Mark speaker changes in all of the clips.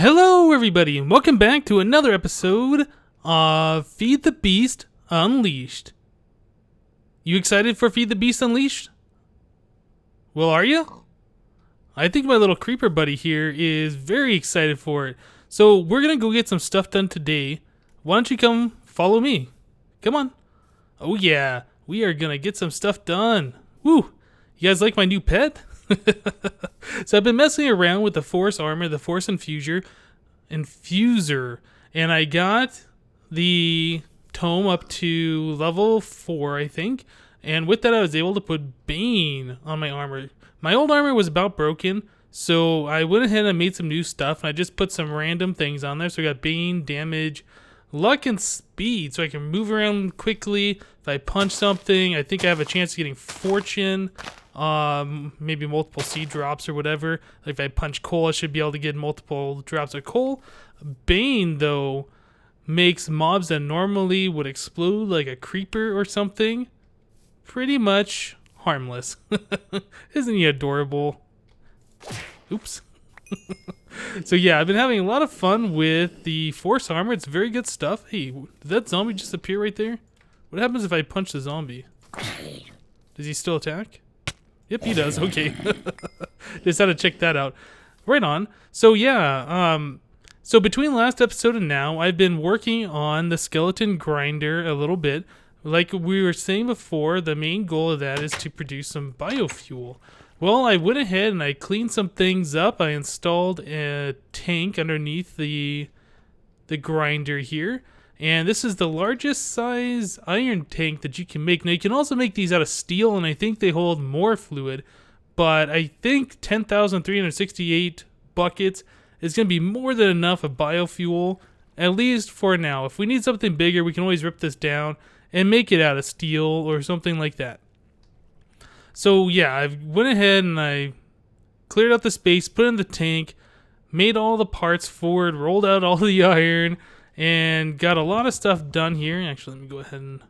Speaker 1: Hello everybody and welcome back to another episode of Feed the Beast Unleashed. You excited for Feed the Beast Unleashed? Well, are you? I think my little creeper buddy here is very excited for it. So we're going to go get some stuff done today. Why don't you come follow me? Come on. Oh yeah, we are going to get some stuff done. Woo! You guys like my new pet? So I've been messing around with the Force Armor, the Force Infuser, and I got the tome up to level 4, I think. And with that, I was able to put Bane on my armor. My old armor was about broken, so I went ahead and made some new stuff, and I just put some random things on there. So I got Bane, damage, luck, and speed, so I can move around quickly. If I punch something, I think I have a chance of getting fortune. Maybe multiple seed drops or whatever. Like if I punch coal, I should be able to get multiple drops of coal. Bane, though, makes mobs that normally would explode like a creeper or something pretty much harmless. Isn't he adorable? Oops. So yeah, I've been having a lot of fun with the Force Armor. It's very good stuff. Hey, did that zombie just appear right there? What happens if I punch the zombie? Does he still attack? Yep, he does. Okay. Just had to check that out. Right on. So yeah, so between last episode and now, I've been working on the skeleton grinder a little bit. Like we were saying before, the main goal of that is to produce some biofuel. Well, I went ahead and I cleaned some things up. I installed a tank underneath the grinder here. And this is the largest size iron tank that you can make. Now, you can also make these out of steel, and I think they hold more fluid. But I think 10,368 buckets is going to be more than enough of biofuel, at least for now. If we need something bigger, we can always rip this down and make it out of steel or something like that. So, yeah, I went ahead and I cleared out the space, put in the tank, made all the parts for it, rolled out all the iron, and got a lot of stuff done here. Actually, let me go ahead and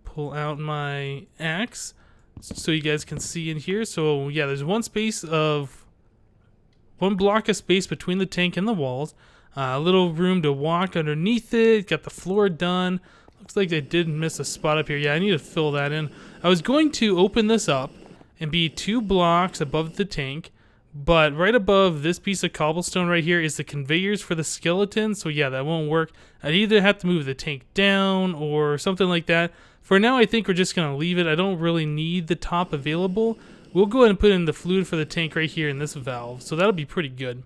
Speaker 1: pull out my axe so you guys can see in here. So yeah, there's one block of space between the tank and the walls. A little room to walk underneath it. Got the floor done. Looks like I did miss a spot up here. Yeah, I need to fill that in. I was going to open this up and be 2 blocks above the tank. But right above this piece of cobblestone right here is the conveyors for the skeleton. So yeah, that won't work. I'd either have to move the tank down or something like that. For now, I think we're just going to leave it. I don't really need the top available. We'll go ahead and put in the fluid for the tank right here in this valve. So that'll be pretty good.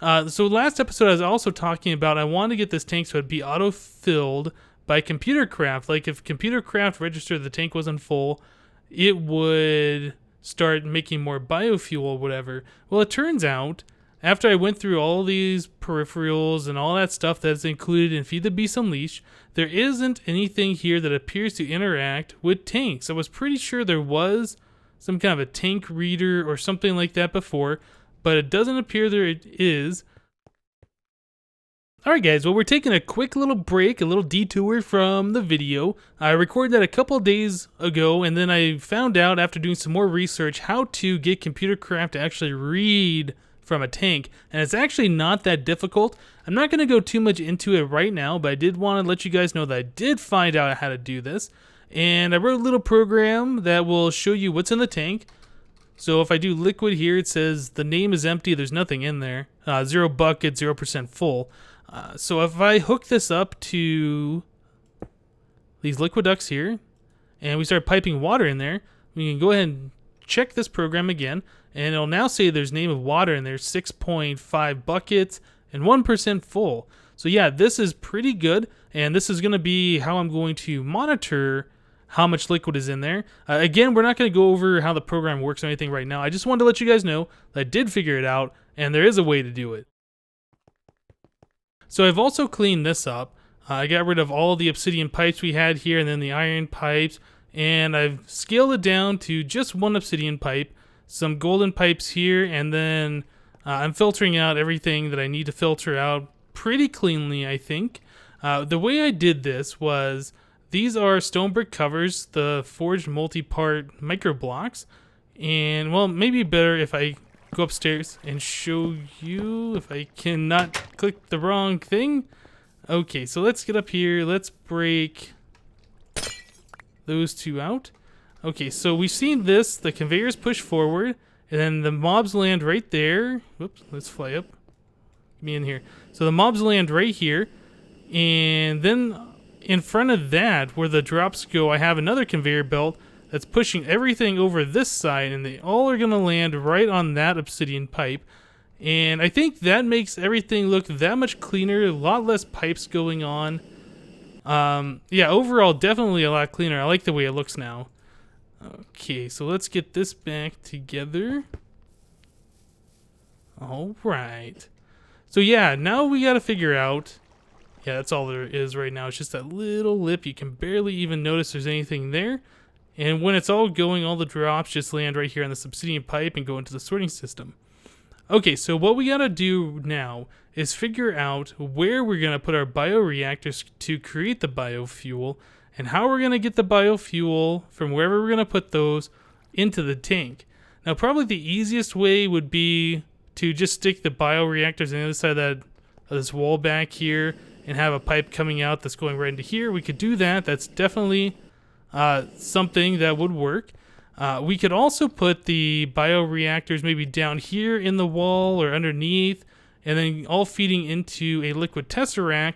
Speaker 1: So last episode, I was also talking about I wanted to get this tank so it'd be auto-filled by computer craft. Like if computer craft registered the tank wasn't full, it would start making more biofuel or whatever. Well, it turns out, after I went through all these peripherals and all that stuff that's included in Feed the Beast Unleashed, there isn't anything here that appears to interact with tanks. I was pretty sure there was some kind of a tank reader or something like that before, but it doesn't appear there it is. Alright guys, well we're taking a quick little break, a little detour from the video. I recorded that a couple days ago, and then I found out after doing some more research how to get computer craft to actually read from a tank, and it's actually not that difficult. I'm not going to go too much into it right now, but I did want to let you guys know that I did find out how to do this, and I wrote a little program that will show you what's in the tank. So if I do liquid here, it says the name is empty, there's nothing in there, 0 bucket, 0% full. So if I hook this up to these liquid ducts here, and we start piping water in there, we can go ahead and check this program again, and it'll now say there's name of water in there, 6.5 buckets, and 1% full. So yeah, this is pretty good, and this is going to be how I'm going to monitor how much liquid is in there. Again, we're not going to go over how the program works or anything right now. I just wanted to let you guys know that I did figure it out, and there is a way to do it. So I've also cleaned this up. I got rid of all the obsidian pipes we had here and then the iron pipes, and I've scaled it down to just 1 obsidian pipe, some golden pipes here, and then I'm filtering out everything that I need to filter out pretty cleanly, I think. The way I did this was, these are stone brick covers, the forged multi-part micro blocks, and well, maybe better if I go upstairs and show you if I cannot click the wrong thing. Okay, so let's get up here. Let's break those two out. Okay, so we've seen this. The conveyors push forward, and then the mobs land right there. Whoops, let's fly up. Get me in here. So the mobs land right here, and then in front of that, where the drops go, I have another conveyor belt that's pushing everything over this side, and they all are going to land right on that obsidian pipe. And I think that makes everything look that much cleaner, a lot less pipes going on. Yeah, overall, definitely a lot cleaner. I like the way it looks now. Okay, so let's get this back together. All right. So yeah, now we got to figure out... Yeah, that's all there is right now. It's just that little lip. You can barely even notice there's anything there. And when it's all going, all the drops just land right here on the obsidian pipe and go into the sorting system. Okay, so what we got to do now is figure out where we're going to put our bioreactors to create the biofuel, and how we're going to get the biofuel from wherever we're going to put those into the tank. Now, probably the easiest way would be to just stick the bioreactors on the other side of this wall back here and have a pipe coming out that's going right into here. We could do that. That's definitely something that would work. We could also put the bioreactors maybe down here in the wall or underneath, and then all feeding into a liquid tesseract,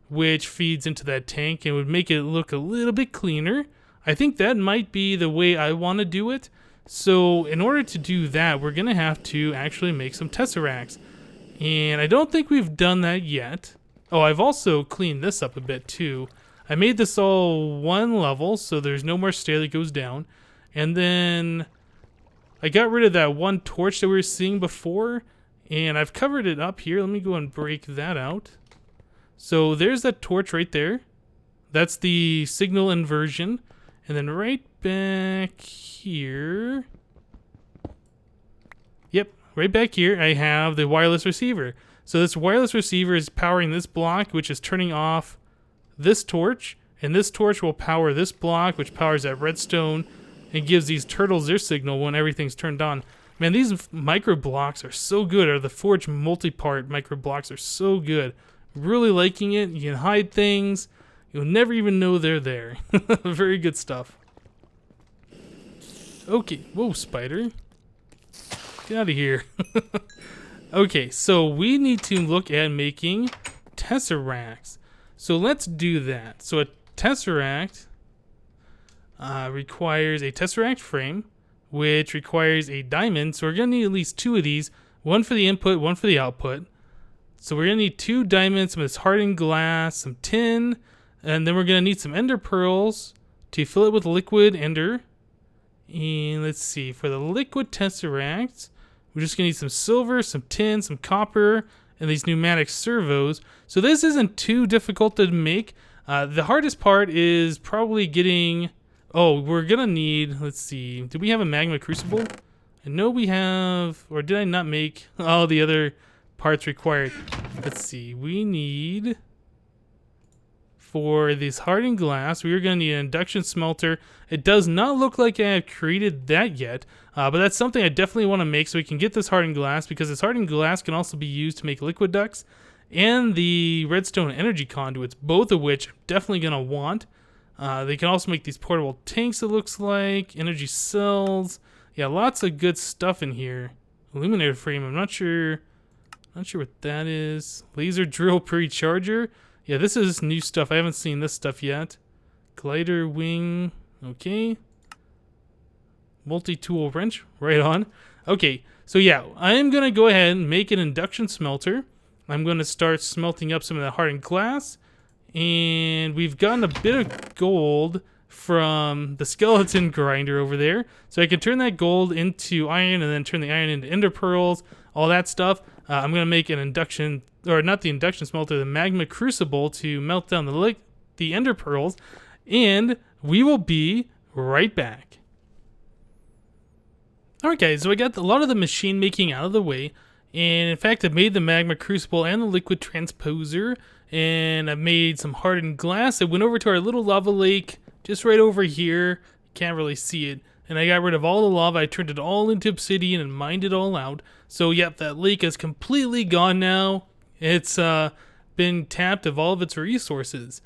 Speaker 1: which feeds into that tank and would make it look a little bit cleaner. I think that might be the way I want to do it. So in order to do that, we're going to have to actually make some tesseracts. And I don't think we've done that yet. Oh, I've also cleaned this up a bit too. I made this all one level, so there's no more stair that goes down. And then I got rid of that one torch that we were seeing before, and I've covered it up here. Let me go and break that out. So there's that torch right there. That's the signal inversion. And then right back here. Yep, right back here I have the wireless receiver. So this wireless receiver is powering this block, which is turning off this torch. And this torch will power this block, which powers that redstone and gives these turtles their signal when everything's turned on. Man, these micro blocks are so good, or the forge multi-part micro blocks are so good. Really liking it. You can hide things. You'll never even know they're there. Very good stuff. Okay. Whoa, spider. Get out of here. Okay, so we need to look at making tesseracts. So let's do that. So a tesseract requires a tesseract frame, which requires a diamond. So we're going to need at least two of these. One for the input, one for the output. So we're going to need 2 diamonds, some of this hardened glass, some tin, and then we're going to need some ender pearls to fill it with liquid ender. And let's see, for the liquid tesseracts, we're just going to need some silver, some tin, some copper, and these pneumatic servos. So this isn't too difficult to make. The hardest part is probably getting... Oh, we're going to need... Let's see. Do we have a magma crucible? I know we have... Or did I not make all the other parts required? Let's see. We need... For this hardened glass, we are going to need an induction smelter. It does not look like I have created that yet, but that's something I definitely want to make so we can get this hardened glass, because this hardened glass can also be used to make liquid ducts and the redstone energy conduits, both of which I'm definitely going to want. They can also make these portable tanks, it looks like, energy cells. Yeah, lots of good stuff in here. Illuminator frame, I'm not sure what that is. Laser drill pre-charger. Yeah, this is new stuff. I haven't seen this stuff yet. Glider wing. Okay. Multi-tool wrench. Right on. Okay, so yeah, I'm going to go ahead and make an induction smelter. I'm going to start smelting up some of that hardened glass. And we've gotten a bit of gold from the skeleton grinder over there. So I can turn that gold into iron and then turn the iron into ender pearls, all that stuff. I'm going to make an induction... Or not the induction smelter, the magma crucible to melt down the ender pearls, and we will be right back. Alright guys, so I got a lot of the machine making out of the way, and in fact I've made the magma crucible and the liquid transposer, and I've made some hardened glass. I went over to our little lava lake just right over here. Can't really see it, and I got rid of all the lava. I turned it all into obsidian and mined it all out. So yep, that lake is completely gone now. It's been tapped of all of its resources.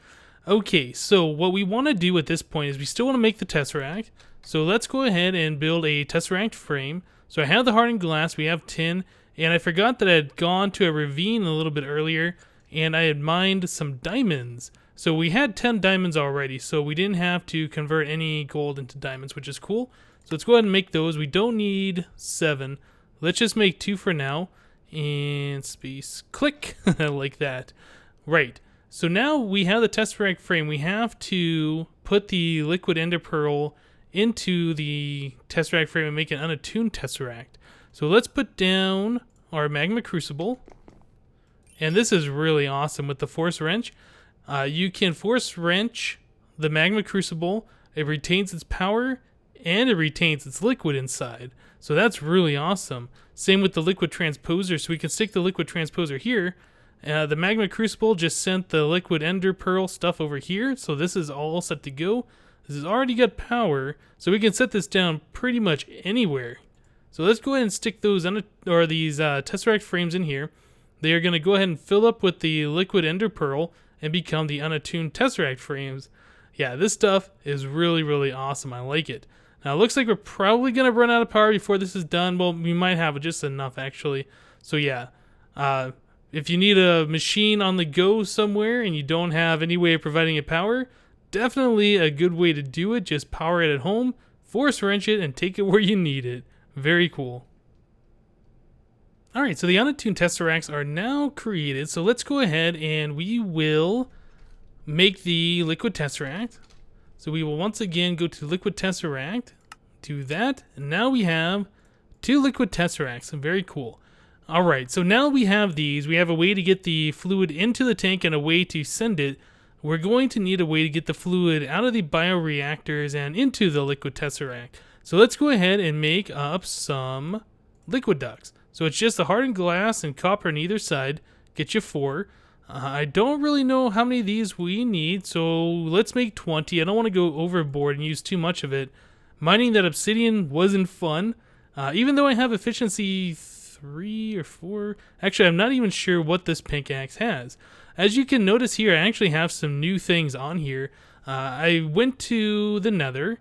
Speaker 1: Okay, so what we want to do at this point is we still want to make the Tesseract. So let's go ahead and build a Tesseract frame. So I have the hardened glass, we have tin, and I forgot that I had gone to a ravine a little bit earlier, and I had mined some diamonds. So we had 10 diamonds already, so we didn't have to convert any gold into diamonds, which is cool. So let's go ahead and make those. We don't need 7. Let's just make 2 for now. And space, click, like that. Right. So now we have the Tesseract frame. We have to put the liquid ender pearl into the Tesseract frame and make an unattuned Tesseract. So let's put down our magma crucible. And this is really awesome with the force wrench. You can force wrench the magma crucible. It retains its power and it retains its liquid inside. So that's really awesome. Same with the liquid transposer. So we can stick the liquid transposer here. The magma crucible just sent the liquid ender pearl stuff over here. So this is all set to go. This has already got power. So we can set this down pretty much anywhere. So let's go ahead and stick those these Tesseract frames in here. They are going to go ahead and fill up with the liquid ender pearl and become the unattuned Tesseract frames. Yeah, this stuff is really, really awesome. I like it. Now, it looks like we're probably going to run out of power before this is done. Well, we might have just enough, actually. So, yeah. If you need a machine on the go somewhere and you don't have any way of providing it power, definitely a good way to do it. Just power it at home, force wrench it, and take it where you need it. Very cool. Alright, so the unattuned Tesseracts are now created. So let's go ahead and we will make the liquid Tesseract. So we will once again go to liquid Tesseract, do that, and now we have 2 liquid Tesseracts. Very cool. Alright, so now we have these. We have a way to get the fluid into the tank and a way to send it. We're going to need a way to get the fluid out of the bioreactors and into the liquid Tesseract. So let's go ahead and make up some liquid ducts. So it's just the hardened glass and copper on either side. Get you 4. I don't really know how many of these we need, so let's make 20. I don't want to go overboard and use too much of it. Mining that obsidian wasn't fun. Even though I have efficiency 3 or 4. Actually, I'm not even sure what this pickaxe has. As you can notice here, I actually have some new things on here. I went to the nether,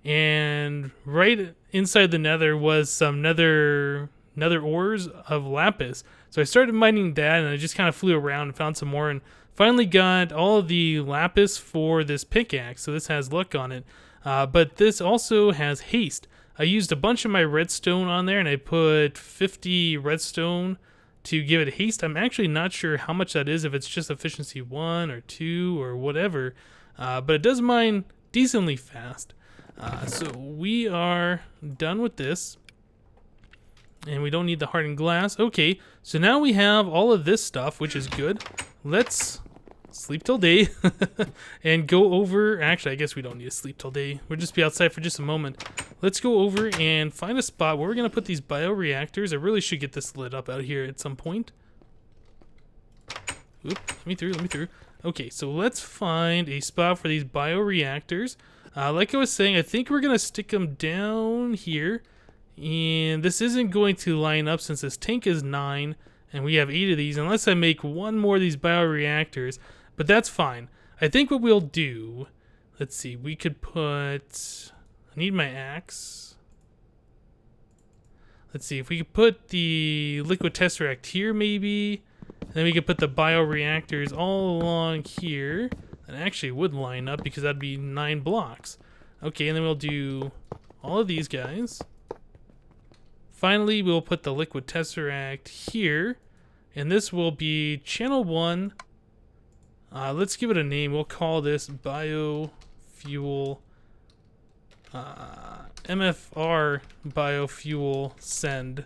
Speaker 1: and right inside the nether was some nether ores of lapis. So I started mining that, and I just kind of flew around and found some more, and finally got all of the lapis for this pickaxe. So this has luck on it. But this also has haste. I used a bunch of my redstone on there, and I put 50 redstone to give it haste. I'm actually not sure how much that is, if it's just efficiency 1 or 2 or whatever. But it does mine decently fast. So we are done with this. And we don't need the hardened glass. Okay, so now we have all of this stuff, which is good. Let's sleep till day and go over. Actually, I guess we don't need to sleep till day. We'll just be outside for just a moment. Let's go over and find a spot where we're going to put these bioreactors. I really should get this lit up out here at some point. Oop, let me through. Okay, so let's find a spot for these bioreactors. Like I was saying, I think we're going to stick them down here. And this isn't going to line up since this tank is 9 and we have 8 of these, unless I make one more of these bioreactors, but that's fine. I think what we'll do, let's see, we could put, I need my axe. Let's see, if we could put the liquid Tesseract here maybe, and then we could put the bioreactors all along here. That actually would line up because that'd be 9 blocks. Okay, and then we'll do all of these guys. Finally, we'll put the liquid Tesseract here, and this will be channel 1. Let's give it a name. We'll call this Biofuel, MFR Biofuel Send.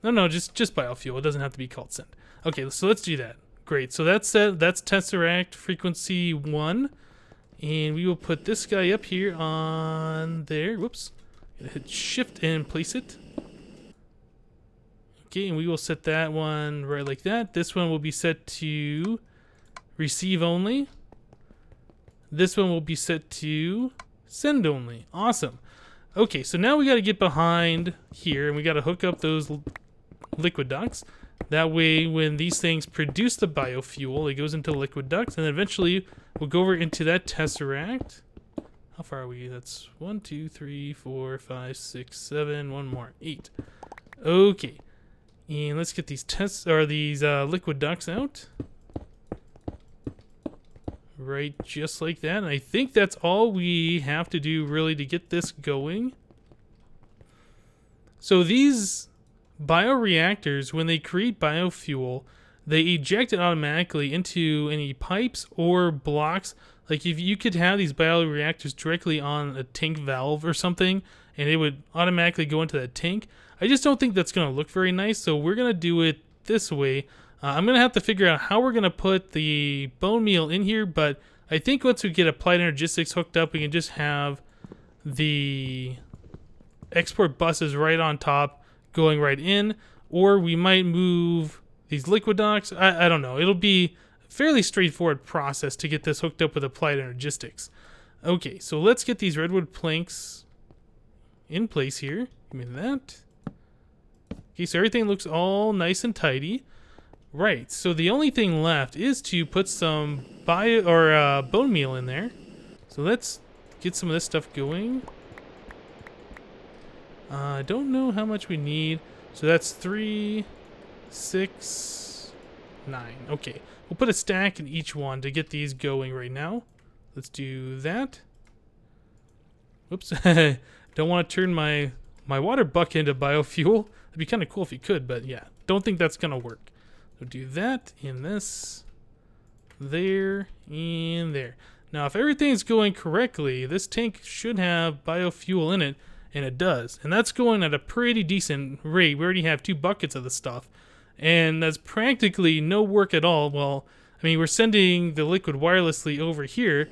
Speaker 1: No, just Biofuel. It doesn't have to be called Send. Okay, so let's do that. Great. So that's Tesseract frequency 1, and we will put this guy up here on there. Whoops. Hit shift and place it. Okay, and we will set that one right like that. This one will be set to receive only. This one will be set to Send only. Awesome. Okay, so now we got to get behind here and we got to hook up those liquid ducts. That way, when these things produce the biofuel, it goes into liquid ducts, and then eventually we'll go over into that tesseract. How far are we? That's 1, 2, 3, 4, 5, 6, 7. One more, 8. Okay, and let's get these liquid ducts out. Right, just like that. And I think that's all we have to do really to get this going. So these bioreactors, when they create biofuel, they eject it automatically into any pipes or blocks. Like if you could have these bioreactors directly on a tank valve or something, and it would automatically go into that tank. I just don't think that's going to look very nice, so we're going to do it this way. I'm going to have to figure out how we're going to put the bone meal in here, but I think once we get Applied Energistics hooked up, we can just have the export buses right on top going right in, or we might move these liquid ducts. I don't know. It'll be a fairly straightforward process to get this hooked up with Applied Energistics. Okay, so let's get these redwood planks in place here. Give me that. Okay, so everything looks all nice and tidy. Right, so the only thing left is to put some bone meal in there. So let's get some of this stuff going. I don't know how much we need. So that's 3, 6, 9. Okay, we'll put a stack in each one to get these going right now. Let's do that. Whoops, don't want to turn my water bucket into biofuel. It'd be kind of cool if you could, but yeah, don't think that's gonna work. So do that in this, there, and there. Now, if everything's going correctly, this tank should have biofuel in it, and it does. And that's going at a pretty decent rate. We already have 2 buckets of the stuff, and that's practically no work at all. Well, I mean, we're sending the liquid wirelessly over here,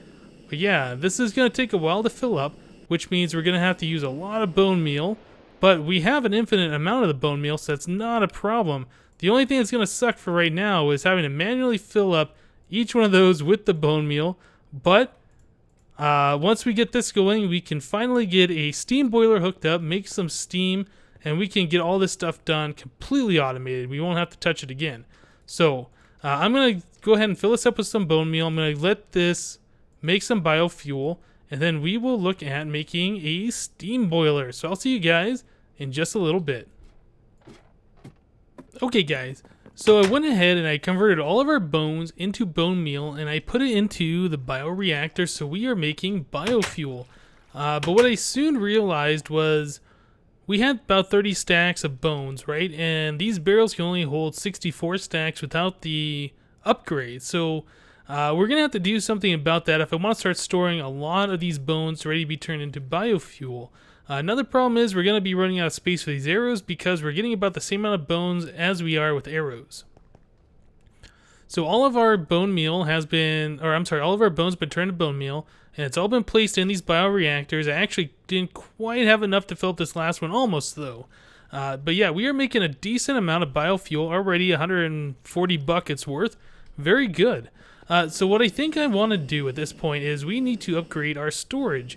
Speaker 1: but yeah, this is going to take a while to fill up, which means we're going to have to use a lot of bone meal, but we have an infinite amount of the bone meal, so that's not a problem. The only thing that's going to suck for right now is having to manually fill up each one of those with the bone meal. But once we get this going, we can finally get a steam boiler hooked up, make some steam, and we can get all this stuff done completely automated. We won't have to touch it again. So I'm going to go ahead and fill this up with some bone meal. I'm going to let this make some biofuel, and then we will look at making a steam boiler. So I'll see you guys in just a little bit. Okay guys, so I went ahead and I converted all of our bones into bone meal and I put it into the bioreactor, so we are making biofuel. But what I soon realized was we had about 30 stacks of bones, right? And these barrels can only hold 64 stacks without the upgrade. So we're going to have to do something about that if I want to start storing a lot of these bones ready to be turned into biofuel. Another problem is we're going to be running out of space for these arrows because we're getting about the same amount of bones as we are with arrows. So all of our bone meal has been, or I'm sorry, all of our bones have been turned to bone meal, and it's all been placed in these bioreactors. I actually didn't quite have enough to fill up this last one, almost though. But yeah, we are making a decent amount of biofuel already, 140 buckets worth. Very good. So what I think I want to do at this point is we need to upgrade our storage.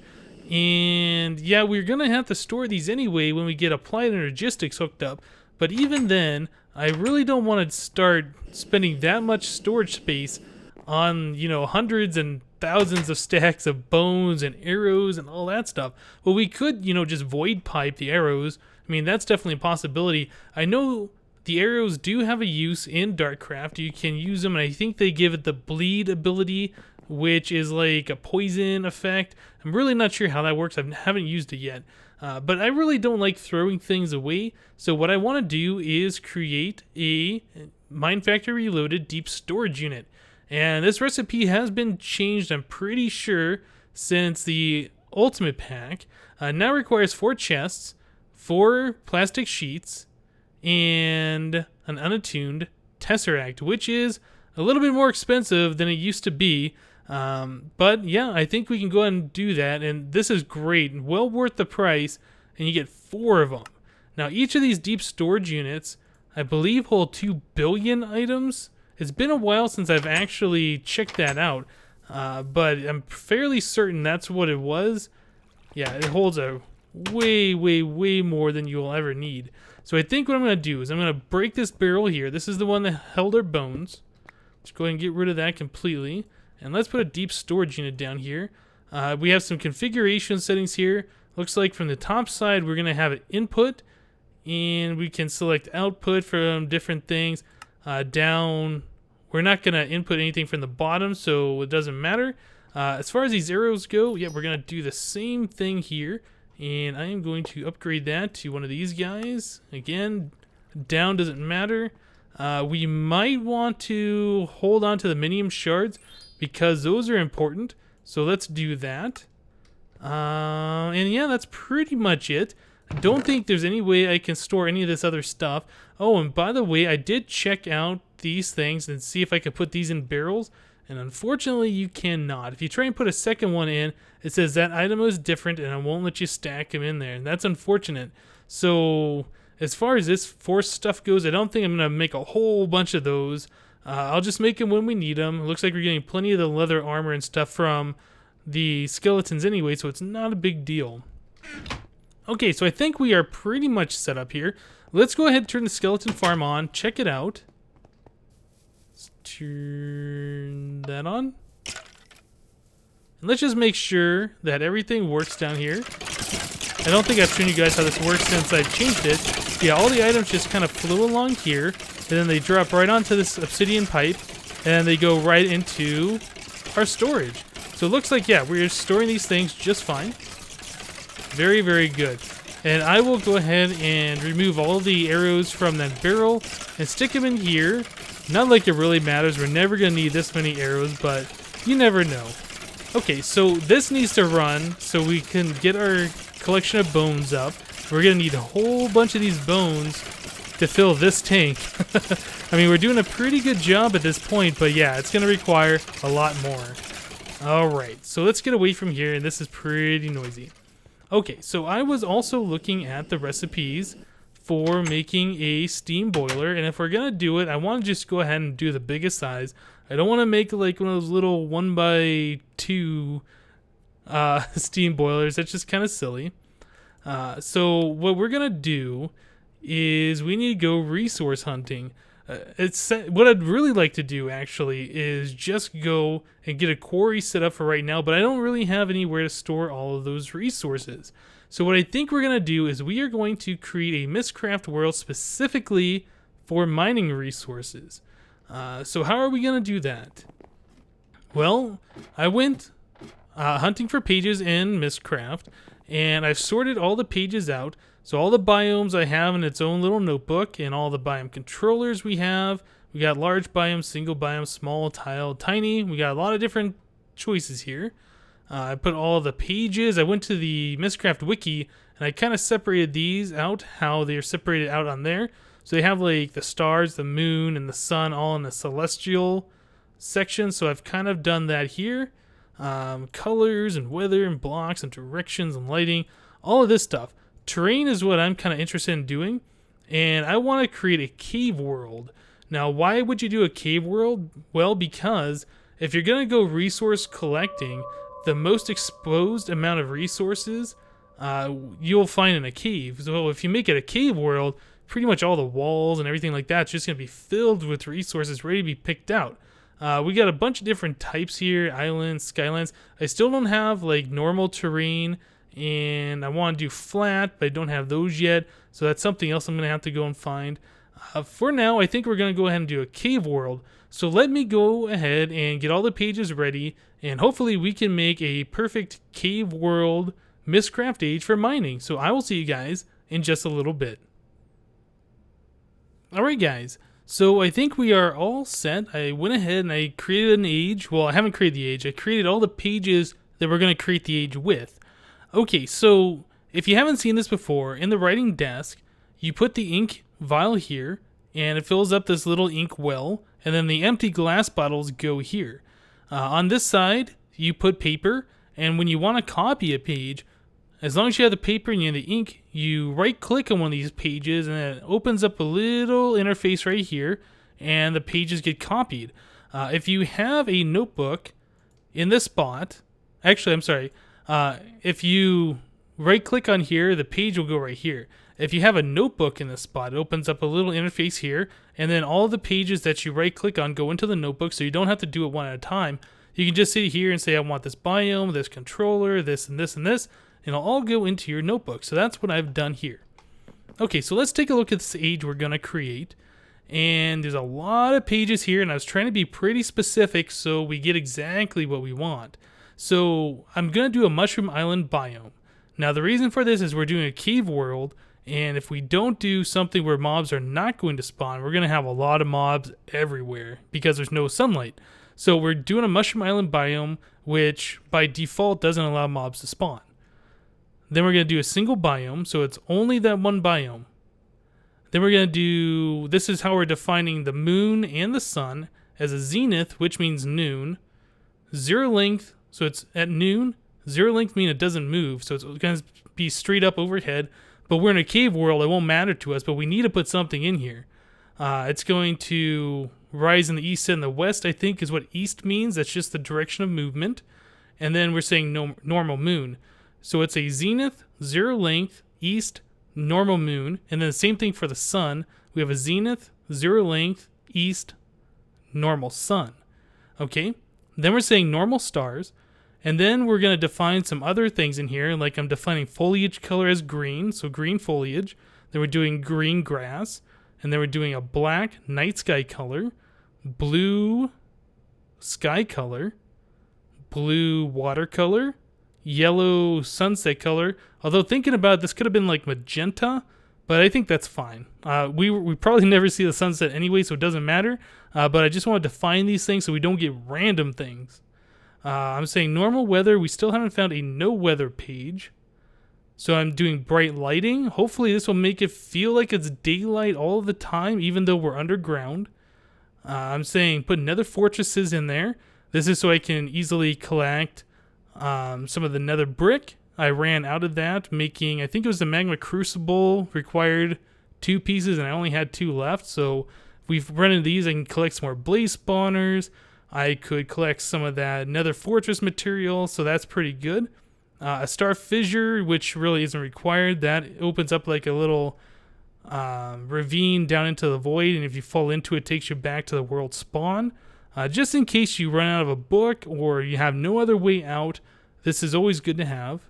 Speaker 1: And yeah, we're going to have to store these anyway when we get Applied Energistics hooked up. But even then, I really don't want to start spending that much storage space on, you know, hundreds and thousands of stacks of bones and arrows and all that stuff. Well, we could, you know, just void pipe the arrows. I mean, that's definitely a possibility. I know the arrows do have a use in Darkcraft. You can use them, and I think they give it the bleed ability, which is like a poison effect. I'm really not sure how that works. I haven't used it yet. But I really don't like throwing things away. So what I want to do is create a Mindfactory Reloaded deep storage unit. And this recipe has been changed, I'm pretty sure, since the Ultimate Pack. Now requires 4 chests, 4 plastic sheets, and an unattuned Tesseract, which is a little bit more expensive than it used to be. But yeah, I think we can go ahead and do that, and this is great, well worth the price, and you get 4 of them. Now each of these deep storage units, I believe, hold 2 billion items. It's been a while since I've actually checked that out, but I'm fairly certain that's what it was. Yeah, it holds a way more than you will ever need. So I think what I'm going to do is I'm going to break this barrel here. This is the one that held our bones. Let's go ahead and get rid of that completely. And let's put a deep storage unit down here. We have some configuration settings here. Looks like from the top side we're going to have an input, and we can select output from different things. Down, we're not going to input anything from the bottom, so it doesn't matter. As far as these arrows go, yeah, we're going to do the same thing here. And I am going to upgrade that to one of these guys. Again, down doesn't matter. We might want to hold on to the minium shards because those are important. So let's do that. And yeah, that's pretty much it. I don't think there's any way I can store any of this other stuff. Oh, and by the way, I did check out these things and see if I could put these in barrels. And unfortunately, you cannot. If you try and put a second one in, it says that item is different and it won't let you stack them in there. And that's unfortunate. So as far as this force stuff goes, I don't think I'm going to make a whole bunch of those. I'll just make them when we need them. It looks like we're getting plenty of the leather armor and stuff from the skeletons anyway, so it's not a big deal. Okay, so I think we are pretty much set up here. Let's go ahead and turn the skeleton farm on. Check it out. Let's turn that on. And let's just make sure that everything works down here. I don't think I've shown you guys how this works since I changed it. Yeah, all the items just kind of flow along here, and then they drop right onto this obsidian pipe, and they go right into our storage. So it looks like, yeah, we're storing these things just fine. Very, very good. And I will go ahead and remove all the arrows from that barrel and stick them in here. Not like it really matters. We're never going to need this many arrows, but you never know. Okay, so this needs to run so we can get our collection of bones up. We're going to need a whole bunch of these bones to fill this tank. I mean, we're doing a pretty good job at this point, but yeah, it's going to require a lot more. Alright, so let's get away from here, and this is pretty noisy. Okay, so I was also looking at the recipes for making a steam boiler, and if we're going to do it, I want to just go ahead and do the biggest size. I don't want to make like one of those little 1x2 steam boilers. That's just kind of silly. So what we're going to do is we need to go resource hunting. What I'd really like to do actually is just go and get a quarry set up for right now, but I don't really have anywhere to store all of those resources. So what I think we're going to do is we are going to create a Mystcraft world specifically for mining resources. So how are we going to do that? Well, I went hunting for pages in Mystcraft, and I've sorted all the pages out. So all the biomes I have in its own little notebook, and all the biome controllers we have. We got large biome, single biome, small, tile, tiny. We got a lot of different choices here. I put all the pages. I went to the Mystcraft wiki, and I kind of separated these out, how they're separated out on there. So they have like the stars, the moon, and the sun all in the celestial section. So I've kind of done that here. Colors and weather and blocks and directions and lighting, all of this stuff. Terrain is what I'm kind of interested in doing, and I want to create a cave world. Now, why would you do a cave world? Well, because if you're going to go resource collecting, the most exposed amount of resources you'll find in a cave. So if you make it a cave world, pretty much all the walls and everything like that is just going to be filled with resources ready to be picked out. We got a bunch of different types here, islands, skylands. I still don't have like normal terrain, and I want to do flat, but I don't have those yet, so that's something else I'm going to have to go and find. For now, I think we're going to go ahead and do a cave world, so let me go ahead and get all the pages ready, and hopefully we can make a perfect cave world Mystcraft age for mining. So I will see you guys in just a little bit. Alright guys, so I think we are all set. I went ahead and I created an age. Well, I haven't created the age. I created all the pages that we're going to create the age with. Okay, so if you haven't seen this before, in the writing desk, you put the ink vial here, and it fills up this little ink well, and then the empty glass bottles go here. On this side, you put paper, and when you want to copy a page, as long as you have the paper and you have the ink, you right-click on one of these pages, and it opens up a little interface right here, and the pages get copied. If you have a notebook in this spot, actually, I'm sorry, If you right click on here, the page will go right here. If you have a notebook in this spot, it opens up a little interface here, and then all the pages that you right click on go into the notebook, so you don't have to do it one at a time. You can just sit here and say, I want this biome, this controller, this and this and this, and it'll all go into your notebook. So that's what I've done here. Okay, so let's take a look at this age we're going to create. And there's a lot of pages here, and I was trying to be pretty specific so we get exactly what we want. So I'm going to do a Mushroom Island biome. Now the reason for this is we're doing a cave world, and if we don't do something where mobs are not going to spawn, we're going to have a lot of mobs everywhere because there's no sunlight. So we're doing a Mushroom Island biome, which by default doesn't allow mobs to spawn. Then we're going to do a single biome, so it's only that one biome. Then we're going to do, this is how we're defining the moon and the sun as a zenith, which means noon. Zero length, so it's at noon. Zero length means it doesn't move, so it's going to be straight up overhead. But we're in a cave world, it won't matter to us, but we need to put something in here. It's going to rise in the east and the west, I think is what east means. That's just the direction of movement. And then we're saying normal moon. So it's a zenith, zero length, east, normal moon. And then the same thing for the sun. We have a zenith, zero length, east, normal sun. Okay? Then we're saying normal stars. And then we're going to define some other things in here, like I'm defining foliage color as green, so green foliage. Then we're doing green grass. And then we're doing a black night sky color, blue sky color, blue watercolor, yellow sunset color. Although thinking about it, this could have been like magenta, but I think that's fine. We probably never see the sunset anyway, so it doesn't matter. But I just want to define these things so we don't get random things. I'm saying normal weather. We still haven't found a no weather page. So I'm doing bright lighting. Hopefully this will make it feel like it's daylight all the time, even though we're underground. I'm saying put nether fortresses in there. This is so I can easily collect some of the nether brick. I ran out of that, making, I think it was the magma crucible required 2 pieces, and I only had 2 left. So if we've run into these, I can collect some more blaze spawners. I could collect some of that nether fortress material, so that's pretty good. A star fissure, which really isn't required. That opens up like a little ravine down into the void, and if you fall into it, it takes you back to the world spawn. Just in case you run out of a book or you have no other way out, this is always good to have.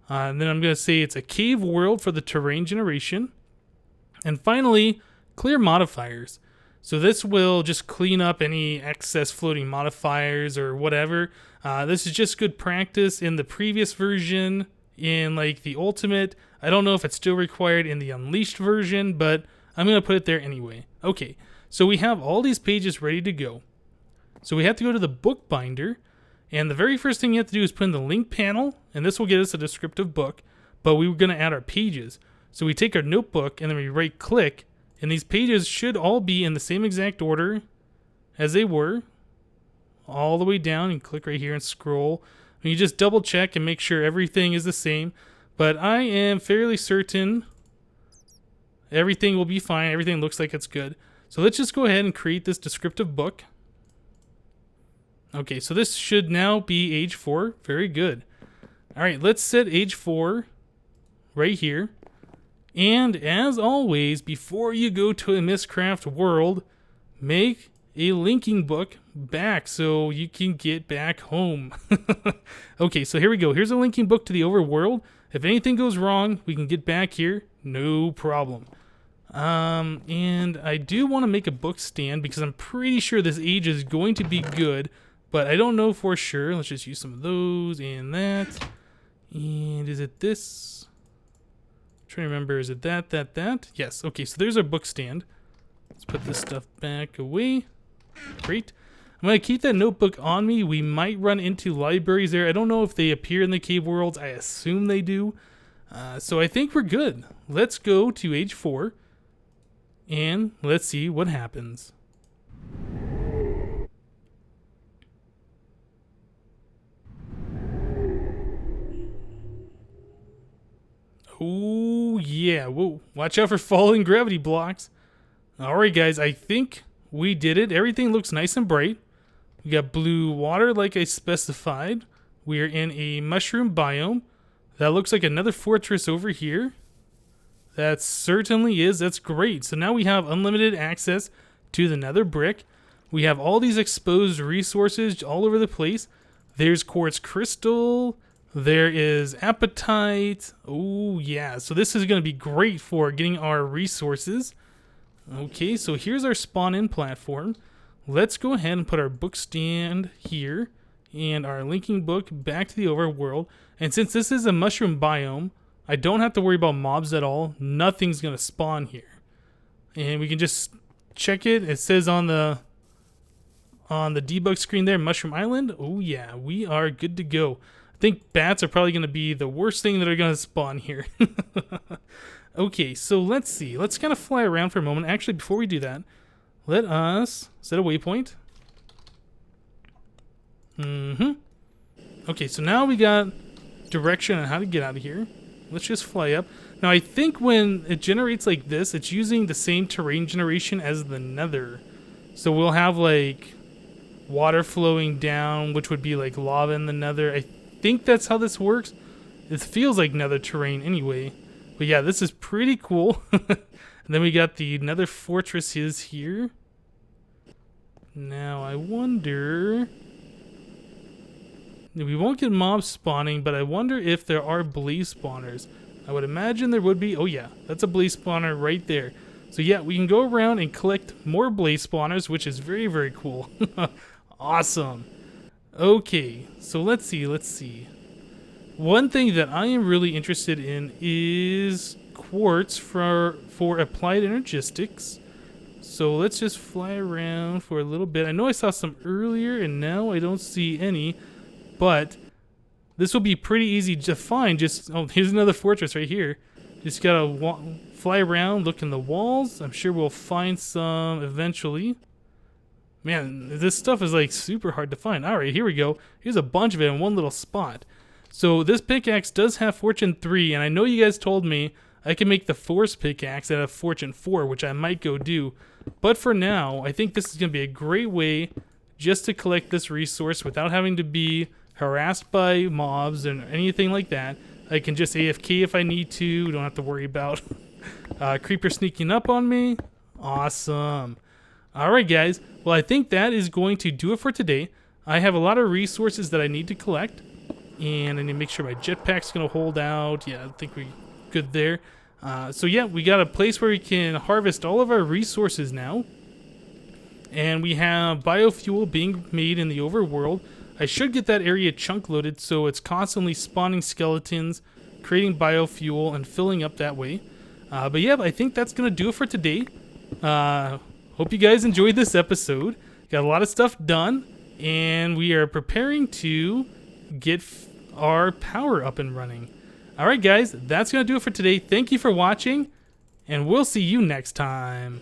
Speaker 1: And then I'm going to say it's a cave world for the terrain generation. And finally, clear modifiers. So this will just clean up any excess floating modifiers or whatever. This is just good practice in the previous version, in like the ultimate. I don't know if it's still required in the unleashed version, but I'm going to put it there anyway. Okay, so we have all these pages ready to go. So we have to go to the bookbinder, and the very first thing you have to do is put in the link panel, and this will get us a descriptive book, but we were going to add our pages. So we take our notebook, and then we right click, and these pages should all be in the same exact order as they were, all the way down, and click right here and scroll. And you just double check and make sure everything is the same, but I am fairly certain everything will be fine. Everything looks like it's good. So let's just go ahead and create this descriptive book. Okay, so this should now be age 4. Very good. All right, let's set age 4 right here. And as always, before you go to a Mistcraft world, make a linking book back so you can get back home. Okay, so here we go. Here's a linking book to the overworld. If anything goes wrong, we can get back here. No problem. And I do want to make a book stand because I'm pretty sure this age is going to be good, but I don't know for sure. Let's just use some of those and that. And is it this? I'm trying to remember, is it that? Yes, okay, so there's our book stand. Let's put this stuff back away. Great. I'm going to keep that notebook on me. We might run into libraries there. I don't know if they appear in the cave worlds. I assume they do. So I think we're good. Let's go to age 4. And let's see what happens. Oh, yeah. Whoa. Watch out for falling gravity blocks. Alright, guys. I think we did it. Everything looks nice and bright. We got blue water like I specified. We are in a mushroom biome. That looks like another fortress over here. That certainly is. That's great. So now we have unlimited access to the nether brick. We have all these exposed resources all over the place. There's quartz crystal. There is apatite. Oh, yeah. So this is going to be great for getting our resources. Okay, so here's our spawn-in platform. Let's go ahead and put our book stand here and our linking book back to the overworld. And since this is a mushroom biome, I don't have to worry about mobs at all. Nothing's going to spawn here. And we can just check it. It says on the debug screen there, Mushroom Island. Oh yeah, we are good to go. I think bats are probably going to be the worst thing that are going to spawn here. Okay, so let's see. Let's kind of fly around for a moment. Actually, before we do that, let us set a waypoint. Okay, so now we got direction on how to get out of here. Let's just fly up. Now, I think when it generates like this, it's using the same terrain generation as the nether. So we'll have like water flowing down, which would be like lava in the nether. I think that's how this works. It feels like nether terrain anyway. But yeah, this is pretty cool. And then we got the nether fortresses here. Now, I wonder... We won't get mobs spawning, but I wonder if there are blaze spawners. I would imagine there would be. Oh yeah, that's a blaze spawner right there. So yeah, we can go around and collect more blaze spawners, which is very, very cool. Awesome. Okay, so let's see. One thing that I am really interested in is quartz for applied energistics. So let's just fly around for a little bit. I know I saw some earlier, and now I don't see any. But this will be pretty easy to find. Just, oh, here's another fortress right here. Just gotta fly around, look in the walls. I'm sure we'll find some eventually. Man, this stuff is like super hard to find. All right, here we go. Here's a bunch of it in one little spot. So this pickaxe does have Fortune 3, and I know you guys told me I can make the Force pickaxe out of Fortune 4, which I might go do. But for now, I think this is going to be a great way just to collect this resource without having to be harassed by mobs and anything like that. I can just AFK if I need to. Don't have to worry about creeper sneaking up on me. Awesome. Alright guys, well I think that is going to do it for today. I have a lot of resources that I need to collect, and I need to make sure my jetpack's going to hold out. Yeah, I think we're good there. So yeah, we got a place where we can harvest all of our resources now. And we have biofuel being made in the overworld. I should get that area chunk loaded so it's constantly spawning skeletons, creating biofuel, and filling up that way. But yeah, I think that's going to do it for today. Hope you guys enjoyed this episode. Got a lot of stuff done, and we are preparing to get our power up and running. Alright guys, that's going to do it for today. Thank you for watching, and we'll see you next time.